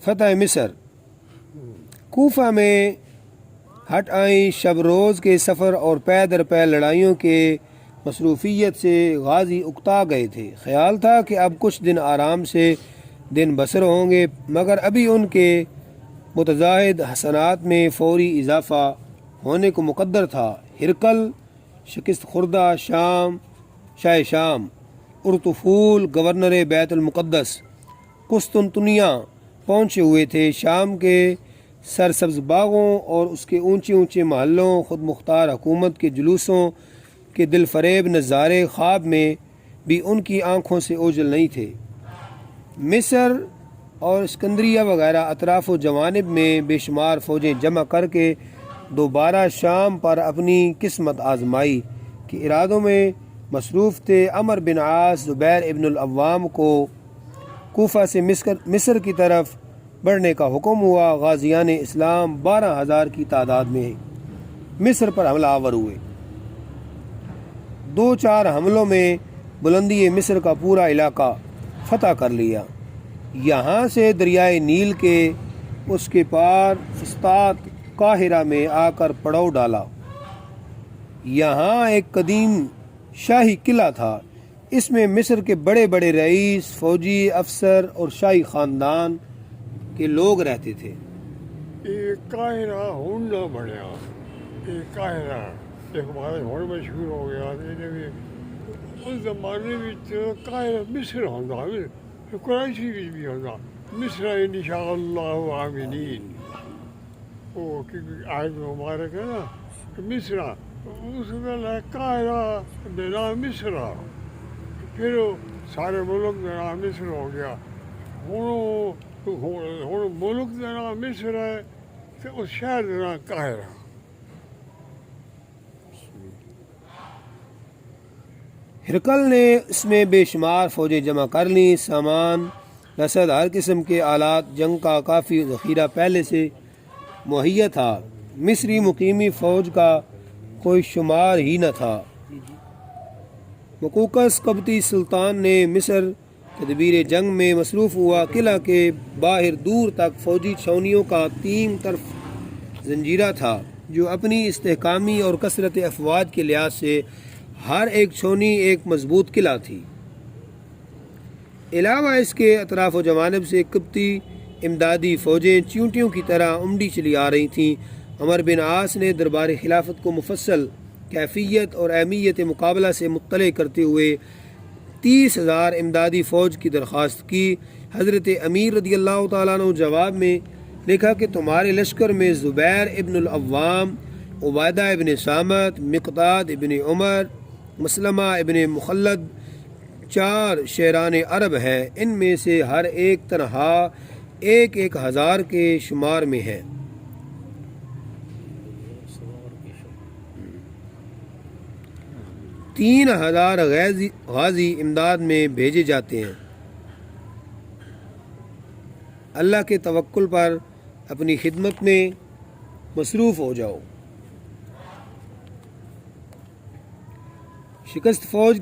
فتح مصر۔ کوفہ میں ہٹ آئیں شب روز کے سفر اور پے در پے لڑائیوں کے مصروفیت سے غازی اکتا گئے تھے۔ خیال تھا کہ اب کچھ دن آرام سے دن بسر ہوں گے، مگر ابھی ان کے متزاید حسنات میں فوری اضافہ ہونے کو مقدر تھا۔ ہرقل شکست خوردہ شام ارطفول گورنر بیت المقدس قسطنطنیہ پہنچے ہوئے تھے۔ شام کے سرسبز باغوں اور اس کے اونچے اونچے محلوں، خود مختار حکومت کے جلوسوں کے دل فریب نظارے خواب میں بھی ان کی آنکھوں سے اوجھل نہیں تھے۔ مصر اور اسکندریہ وغیرہ اطراف و جوانب میں بے شمار فوجیں جمع کر کے دوبارہ شام پر اپنی قسمت آزمائی کے ارادوں میں مصروف تھے۔ عمرو بن عاص زبیر ابن العوام کو کوفہ سے مصر کی طرف بڑھنے کا حکم ہوا۔ غازیان اسلام 12,000 کی تعداد میں مصر پر حملہ آور ہوئے۔ 2-4 حملوں میں بلندی مصر کا پورا علاقہ فتح کر لیا۔ یہاں سے دریائے نیل کے اس کے پار فسطاط قاہرہ میں آ کر پڑاؤ ڈالا۔ یہاں ایک قدیم شاہی قلعہ تھا، اس میں مصر کے بڑے بڑے رئیس، فوجی افسر اور شاہی خاندان کے لوگ رہتے تھے۔ یہ قاہرہ ہن نہ بنیا، یہ قاہرہ ایک بار ہن مشہور ہو گیا۔ اس زمانے میں قاہرہ مصر ہوتا، کراچی بھی ہوتا، مصر انشاء اللہ آمنین، وہ کیونکہ آیت مبارک ہے نا مصر، اس میں قاہرہ نام مصر، پھر سارے ملک کا نام مصر ہو گیا۔ ہوں ملک کا نام مصر ہے تو اس شہر کا نام قاہرہ۔ ہرقل نے اس میں بے شمار فوجیں جمع کر لیں، سامان رسد، ہر قسم کے آلات جنگ کا کافی ذخیرہ پہلے سے مہیا تھا۔ مصری مقیمی فوج کا کوئی شمار ہی نہ تھا۔ مقوقس قبطی سلطان نے مصر تدبیر جنگ میں مصروف ہوا۔ قلعہ کے باہر دور تک فوجی چھاؤنیوں کا 3 طرف زنجیرہ تھا، جو اپنی استحکامی اور کثرت افواج کے لحاظ سے ہر ایک چھاؤنی ایک مضبوط قلعہ تھی۔ علاوہ اس کے اطراف و جوانب سے قبطی امدادی فوجیں چیونٹیوں کی طرح امڈی چلی آ رہی تھیں۔ عمر بن عاص نے دربار خلافت کو مفصل کیفیت اور اہمیت مقابلہ سے مطلع کرتے ہوئے 30,000 امدادی فوج کی درخواست کی۔ حضرت امیر رضی اللہ تعالیٰ عنہ جواب میں لکھا کہ تمہارے لشکر میں زبیر ابن العوام، عبیدہ ابن صامت، مقداد ابن عمر، مسلمہ ابن مخلد 4 شیران عرب ہیں، ان میں سے ہر ایک تنہا 1,000 کے شمار میں ہے۔ 3,000 غازی امداد میں بھیجے جاتے ہیں۔ اللہ کے توکل پر اپنی خدمت میں مصروف ہو جاؤ۔ فتح و شکست فوج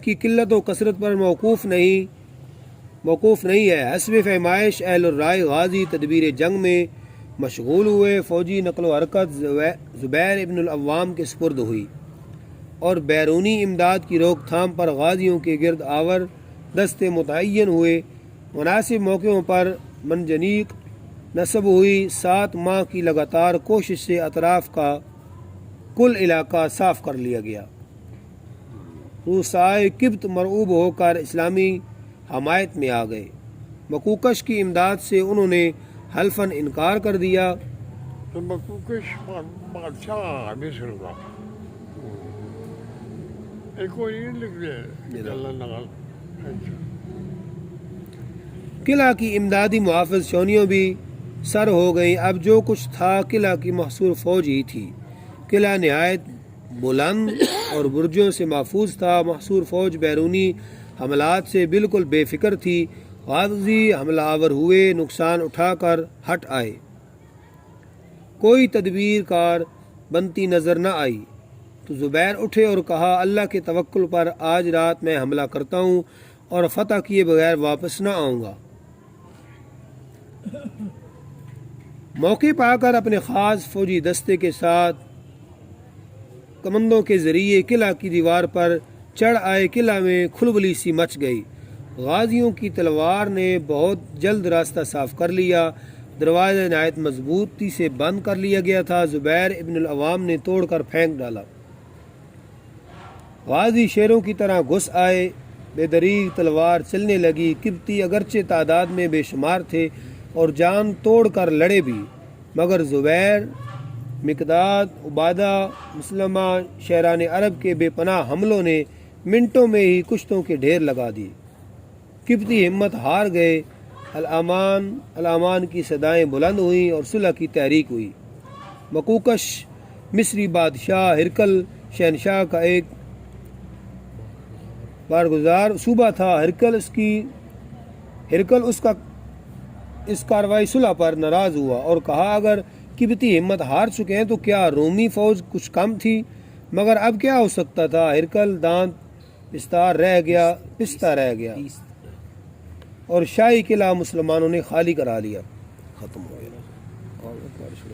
کی قلت و کثرت پر موقوف نہیں ہے۔ حسب فیمائش اہل الرائے غازی تدبیر جنگ میں مشغول ہوئے۔ فوجی نقل و حرکت زبیر ابن العوام کے سپرد ہوئی اور بیرونی امداد کی روک تھام پر غازیوں کے گرد آور دستے متعین ہوئے۔ مناسب موقعوں پر منجنیق نصب ہوئی۔ 7 ماہ کی لگاتار کوشش سے اطراف کا کل علاقہ صاف کر لیا گیا۔ روسائے قبط مرعوب ہو کر اسلامی حمایت میں آ گئے۔ مقوقش کی امداد سے انہوں نے حلفاً انکار کر دیا۔ مقوقش بادشاہ مصر کا قلعہ کی امدادی محافظ چھاؤنیوں بھی سر ہو گئیں۔ اب جو کچھ تھا قلعہ کی محصور فوج ہی تھی۔ قلعہ نہایت بلند اور برجوں سے محفوظ تھا۔ محصور فوج بیرونی حملات سے بالکل بے فکر تھی۔ غازی حملہ آور ہوئے، نقصان اٹھا کر ہٹ آئے۔ کوئی تدبیر کار بنتی نظر نہ آئی تو تو زبیر اٹھے اور کہا اللہ کے توکل پر آج رات میں حملہ کرتا ہوں اور فتح کیے بغیر واپس نہ آؤں گا۔ موقع پا کر اپنے خاص فوجی دستے کے ساتھ کمندوں کے ذریعے قلعہ کی دیوار پر چڑھ آئے۔ قلعہ میں کھلبلی سی مچ گئی۔ غازیوں کی تلوار نے بہت جلد راستہ صاف کر لیا۔ دروازہ نہایت مضبوطی سے بند کر لیا گیا تھا۔ زبیر ابن العوام نے توڑ کر پھینک ڈالا۔ غازی شیروں کی طرح گھس آئے۔ بے دریغ تلوار چلنے لگی۔ قبطی اگرچہ تعداد میں بے شمار تھے اور جان توڑ کر لڑے بھی، مگر زبیر، مقداد، عبادہ، مسلمہ، شیران عرب کے بے پناہ حملوں نے منٹوں میں ہی کشتوں کے ڈھیر لگا دیے۔ قبطی ہمت ہار گئے۔ الامان الامان کی صدائیں بلند ہوئیں اور صلح کی تحریک ہوئی۔ مکوکش مصری بادشاہ ہرکل شہنشاہ کا ایک بارگزار صوبہ تھا۔ ہرکل اس کاروائی صلح پر ناراض ہوا اور کہا اگر قبطی ہمت ہار چکے ہیں تو کیا رومی فوج کچھ کم تھی؟ مگر اب کیا ہو سکتا تھا؟ ہرکل دانت پستہ رہ گیا اور شاہی قلعہ مسلمانوں نے خالی کرا لیا، ختم ہو گیا۔